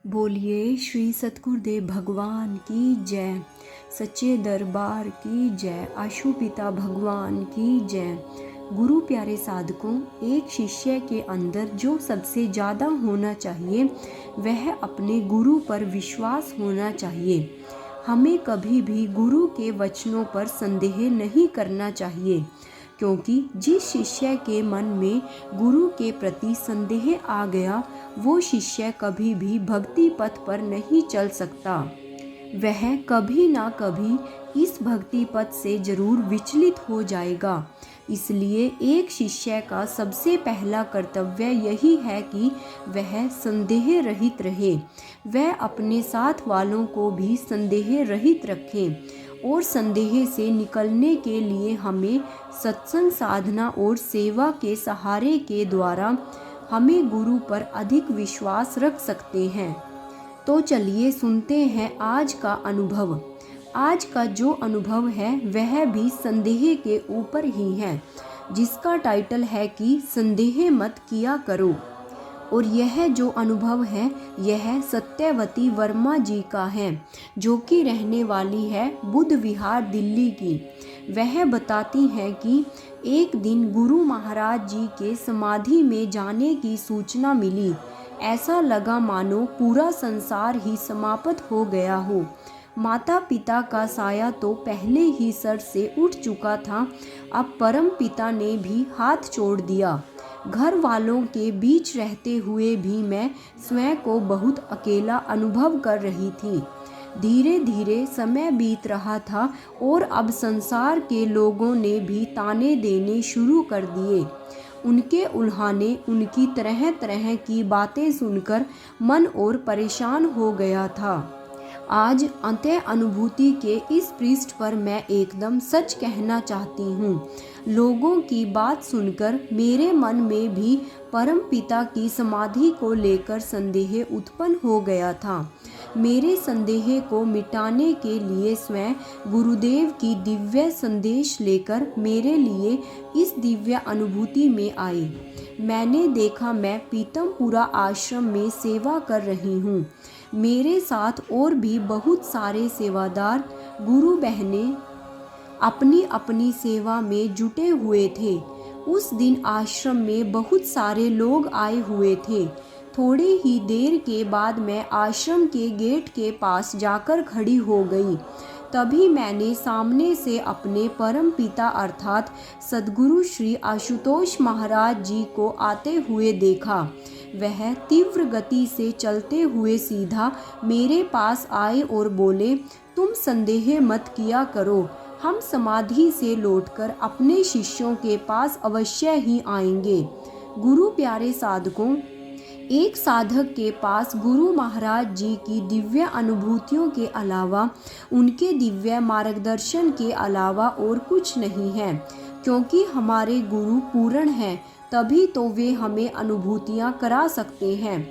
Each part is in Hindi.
बोलिए श्री सतगुरुदेव भगवान की जय, सच्चे दरबार की जय, आशु पिता भगवान की जय। गुरु प्यारे साधकों, एक शिष्य के अंदर जो सबसे ज़्यादा होना चाहिए वह अपने गुरु पर विश्वास होना चाहिए। हमें कभी भी गुरु के वचनों पर संदेह नहीं करना चाहिए, क्योंकि जिस शिष्य के मन में गुरु के प्रति संदेह आ गया वो शिष्य कभी भी भक्ति पथ पर नहीं चल सकता। वह कभी ना कभी इस भक्ति पथ से जरूर विचलित हो जाएगा। इसलिए एक शिष्य का सबसे पहला कर्तव्य यही है कि वह संदेह रहित रहे। वह अपने साथ वालों को भी संदेह रहित रखें और संदेह से निकलने के लिए हमें सत्संग, साधना और सेवा के सहारे के द्वारा हमें गुरु पर अधिक विश्वास रख सकते हैं। तो चलिए सुनते हैं आज का अनुभव। आज का जो अनुभव है वह भी संदेह के ऊपर ही है, जिसका टाइटल है कि संदेह मत किया करो। और यह जो अनुभव है यह सत्यवती वर्मा जी का है, जो कि रहने वाली है बुद्ध विहार दिल्ली की। वह बताती हैं कि एक दिन गुरु महाराज जी के समाधि में जाने की सूचना मिली। ऐसा लगा मानो पूरा संसार ही समाप्त हो गया हो। माता पिता का साया तो पहले ही सर से उठ चुका था, अब परम पिता ने भी हाथ छोड़ दिया। घर वालों के बीच रहते हुए भी मैं स्वयं को बहुत अकेला अनुभव कर रही थी। धीरे धीरे समय बीत रहा था और अब संसार के लोगों ने भी ताने देने शुरू कर दिए। उनके उल्हाने, उनकी तरह तरह की बातें सुनकर मन और परेशान हो गया था। आज अंतः अनुभूति के इस पृष्ठ पर मैं एकदम सच कहना चाहती हूँ। लोगों की बात सुनकर मेरे मन में भी परम पिता की समाधि को लेकर संदेह उत्पन्न हो गया था। मेरे संदेह को मिटाने के लिए स्वयं गुरुदेव की दिव्य संदेश लेकर मेरे लिए इस दिव्य अनुभूति में आए। मैंने देखा मैं पीतमपुरा आश्रम में सेवा कर रही हूँ। मेरे साथ और भी बहुत सारे सेवादार गुरु बहनें अपनी अपनी सेवा में जुटे हुए थे। उस दिन आश्रम में बहुत सारे लोग आए हुए थे। थोड़ी ही देर के बाद मैं आश्रम के गेट के पास जाकर खड़ी हो गई। तभी मैंने सामने से अपने परम पिता अर्थात सद्गुरु श्री आशुतोष महाराज जी को आते हुए देखा। वह तीव्र गति से चलते हुए सीधा मेरे पास आए और बोले, तुम संदेह मत किया करो, हम समाधि से लौटकर अपने शिष्यों के पास अवश्य ही आएंगे। गुरु प्यारे साधकों, एक साधक के पास गुरु महाराज जी की दिव्य अनुभूतियों के अलावा, उनके दिव्य मार्गदर्शन के अलावा और कुछ नहीं है। क्योंकि हमारे गुरु पूर्ण हैं, तभी तो वे हमें अनुभूतियाँ करा सकते हैं,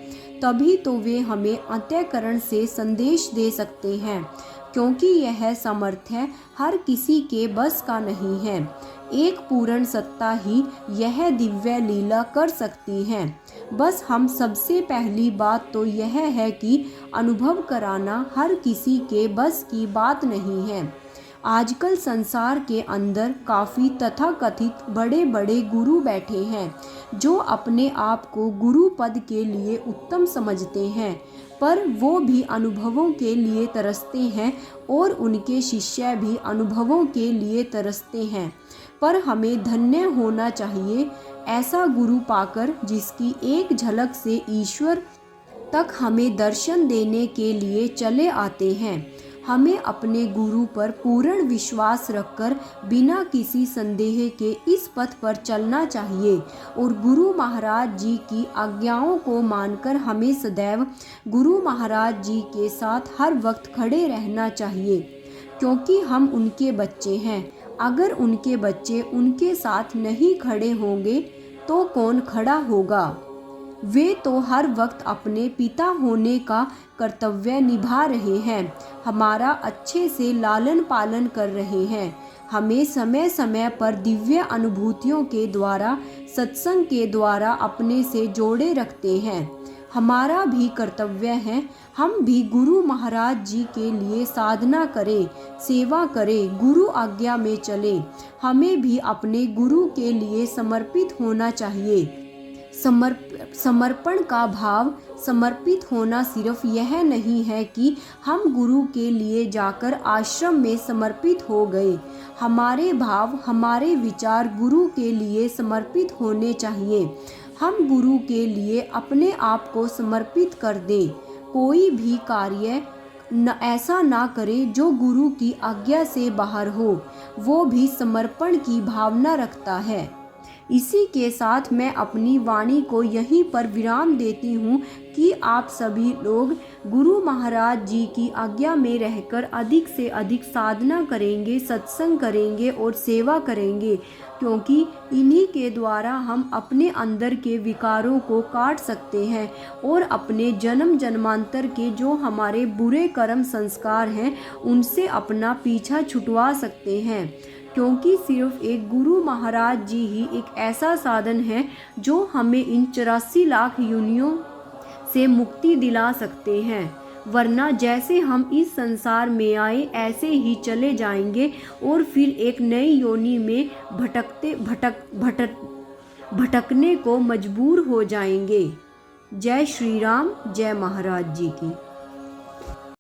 तभी तो वे हमें अंतःकरण से संदेश दे सकते हैं। क्योंकि यह सामर्थ्य हर किसी के बस का नहीं है। एक पूर्ण सत्ता ही यह दिव्य लीला कर सकती है। बस हम सबसे पहली बात तो यह है कि अनुभव कराना हर किसी के बस की बात नहीं है। आजकल संसार के अंदर काफ़ी तथाकथित बड़े बड़े गुरु बैठे हैं, जो अपने आप को गुरु पद के लिए उत्तम समझते हैं, पर वो भी अनुभवों के लिए तरसते हैं और उनके शिष्य भी अनुभवों के लिए तरसते हैं। पर हमें धन्य होना चाहिए ऐसा गुरु पाकर, जिसकी एक झलक से ईश्वर तक हमें दर्शन देने के लिए चले आते हैं। हमें अपने गुरु पर पूर्ण विश्वास रखकर बिना किसी संदेह के इस पथ पर चलना चाहिए और गुरु महाराज जी की आज्ञाओं को मानकर हमें सदैव गुरु महाराज जी के साथ हर वक्त खड़े रहना चाहिए, क्योंकि हम उनके बच्चे हैं। अगर उनके बच्चे उनके साथ नहीं खड़े होंगे तो कौन खड़ा होगा? वे तो हर वक्त अपने पिता होने का कर्तव्य निभा रहे हैं, हमारा अच्छे से लालन पालन कर रहे हैं, हमें समय समय पर दिव्य अनुभूतियों के द्वारा, सत्संग के द्वारा अपने से जोड़े रखते हैं। हमारा भी कर्तव्य है, हम भी गुरु महाराज जी के लिए साधना करें, सेवा करें, गुरु आज्ञा में चलें। हमें भी अपने गुरु के लिए समर्पित होना चाहिए। समर्पण का भाव, समर्पित होना सिर्फ यह नहीं है कि हम गुरु के लिए जाकर आश्रम में समर्पित हो गए। हमारे भाव, हमारे विचार गुरु के लिए समर्पित होने चाहिए। हम गुरु के लिए अपने आप को समर्पित कर दें। कोई भी कार्य ऐसा ना करें जो गुरु की आज्ञा से बाहर हो, वो भी समर्पण की भावना रखता है। इसी के साथ मैं अपनी वाणी को यहीं पर विराम देती हूँ कि आप सभी लोग गुरु महाराज जी की आज्ञा में रहकर अधिक से अधिक साधना करेंगे, सत्संग करेंगे और सेवा करेंगे, क्योंकि इन्हीं के द्वारा हम अपने अंदर के विकारों को काट सकते हैं और अपने जन्म जन्मांतर के जो हमारे बुरे कर्म संस्कार हैं उनसे अपना पीछा छुटवा सकते हैं। क्योंकि सिर्फ एक गुरु महाराज जी ही एक ऐसा साधन है जो हमें इन 84 लाख योनियों से मुक्ति दिला सकते हैं, वरना जैसे हम इस संसार में आए ऐसे ही चले जाएंगे और फिर एक नई योनि में भटकने को मजबूर हो जाएंगे। जय श्री राम, जय महाराज जी की।